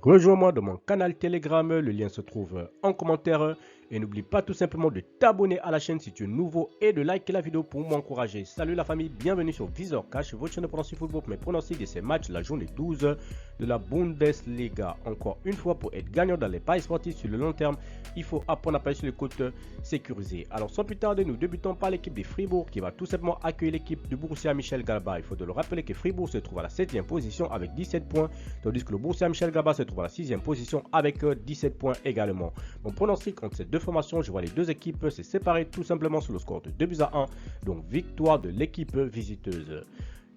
Rejoins-moi dans mon canal Telegram, le lien se trouve en commentaire. Et n'oublie pas tout simplement de t'abonner à la chaîne si tu es nouveau et de liker la vidéo pour m'encourager. Salut la famille, bienvenue sur Visor Cash, votre chaîne de pronostic football pour mes pronostics de ces matchs, la journée 12 de la Bundesliga. Encore une fois, pour être gagnant dans les paris sportifs sur le long terme, il faut apprendre à parier sur les côtes sécurisées. Alors sans plus tarder, nous débutons par l'équipe de Fribourg qui va tout simplement accueillir l'équipe de Borussia Mönchengladbach. Il faut de le rappeler que Fribourg se trouve à la 7e position avec 17 points, tandis que le Borussia Mönchengladbach se trouve à la 6e position avec 17 points également. Mon pronostic entre ces deux formations, je vois les deux équipes se séparer tout simplement sur le score de 2-1, donc victoire de l'équipe visiteuse.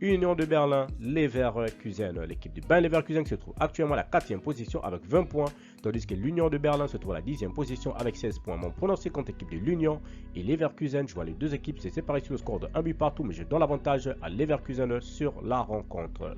Union de Berlin, Leverkusen. L'équipe de Bayer Leverkusen se trouve actuellement à la 4e position avec 20 points, tandis que l'Union de Berlin se trouve à la 10e position avec 16 points. Mon pronostic contre l'équipe de l'Union et Leverkusen, je vois les deux équipes se séparer sur le score de 1 but partout, mais je donne l'avantage à Leverkusen sur la rencontre.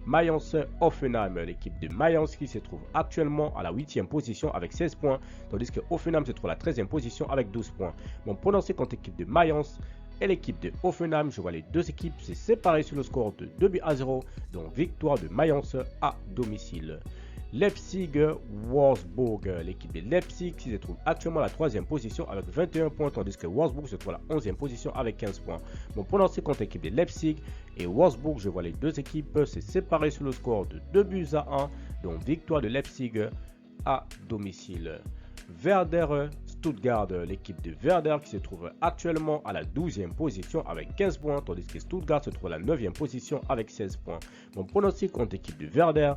Mayence Hoffenheim, l'équipe de Mayence qui se trouve actuellement à la 8e position avec 16 points, tandis que Hoffenheim se trouve à la 13e position avec 12 points. Mon pronostic contre l'équipe de Mayence et l'équipe de Hoffenheim, je vois les deux équipes se séparer sur le score de 2-0, donc victoire de Mayence à domicile. Leipzig-Wolfsburg, l'équipe de Leipzig qui se trouve actuellement à la 3e position avec 21 points, tandis que Wolfsburg se trouve à la 11e position avec 15 points. Mon pronostic contre l'équipe de Leipzig et Wolfsburg, je vois les deux équipes se séparer sur le score de 2-1, donc victoire de Leipzig à domicile. Werder Stuttgart, l'équipe de Werder qui se trouve actuellement à la 12e position avec 15 points, tandis que Stuttgart se trouve à la 9e position avec 16 points. Mon pronostic contre l'équipe de Werder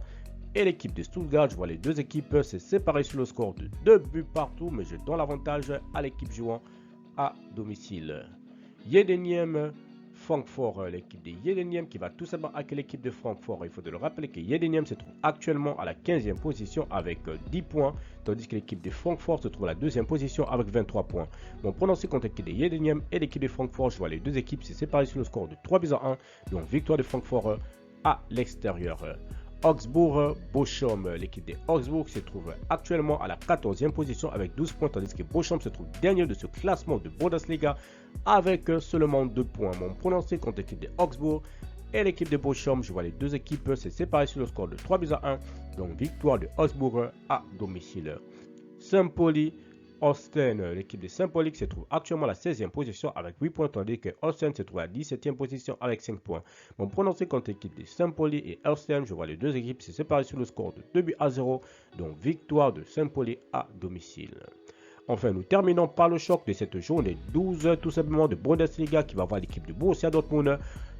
et l'équipe de Stuttgart, je vois les deux équipes se séparer sur le score de 2 buts partout, mais je donne l'avantage à l'équipe jouant à domicile. Yedeniem Francfort, l'équipe de Yedeniem qui va tout simplement accueillir l'équipe de Francfort. Il faut de le rappeler que Yedeniem se trouve actuellement à la 15e position avec 10 points, tandis que l'équipe de Francfort se trouve à la 2e position avec 23 points. Mon pronostic contre l'équipe de Yedeniem et l'équipe de Francfort, je vois les deux équipes se séparer sur le score de 3-1, donc victoire de Francfort à l'extérieur. Augsbourg-Bochum, l'équipe de Augsbourg se trouve actuellement à la 14e position avec 12 points, tandis que Bochum se trouve dernier de ce classement de Bundesliga avec seulement 2 points. Mon pronostic contre l'équipe de Augsbourg et l'équipe de Bochum, je vois les deux équipes se séparer sur le score de 3-1, donc victoire de Augsbourg à domicile. Saint-Pauli Ostend, l'équipe de Saint-Pauli qui se trouve actuellement à la 16e position avec 8 points, tandis que Ostend se trouve à la 17e position avec 5 points. Mon pronostic contre l'équipe de Saint-Pauli et Ostend, je vois les deux équipes se séparer sur le score de 2-0, donc victoire de Saint-Pauli à domicile. Enfin, nous terminons par le choc de cette journée 12, tout simplement de Bundesliga qui va voir l'équipe de Borussia Dortmund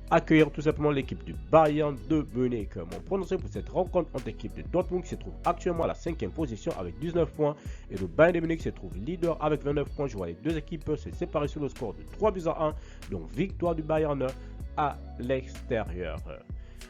accueillir tout simplement l'équipe du Bayern de Munich. Mon pronostic pour cette rencontre entre l'équipe de Dortmund qui se trouve actuellement à la 5e position avec 19 points et le Bayern de Munich se trouve leader avec 29 points. Je vois les deux équipes se séparer sur le score de 3-1, donc victoire du Bayern à l'extérieur.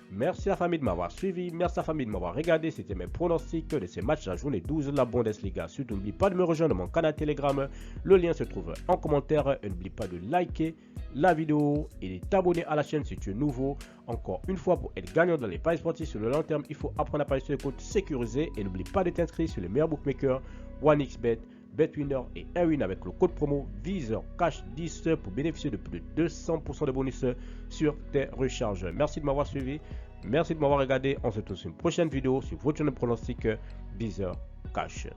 Merci à la famille de m'avoir suivi, merci à la famille de m'avoir regardé, c'était mes pronostics de ces matchs de la journée 12 de la Bundesliga. Surtout n'oublie pas de me rejoindre dans mon canal Telegram, le lien se trouve en commentaire et n'oublie pas de liker la vidéo et de t'abonner à la chaîne si tu es nouveau. Encore une fois, pour être gagnant dans les paris sportifs sur le long terme, il faut apprendre à parier sur les comptes sécurisés et n'oublie pas de t'inscrire sur les meilleurs bookmakers, OneXBet, BetWinner et Airwin avec le code promo VisorCash10 pour bénéficier de plus de 200% de bonus sur tes recharges. Merci de m'avoir suivi, merci de m'avoir regardé. On se retrouve sur une prochaine vidéo sur votre chaîne de pronostic VisorCash.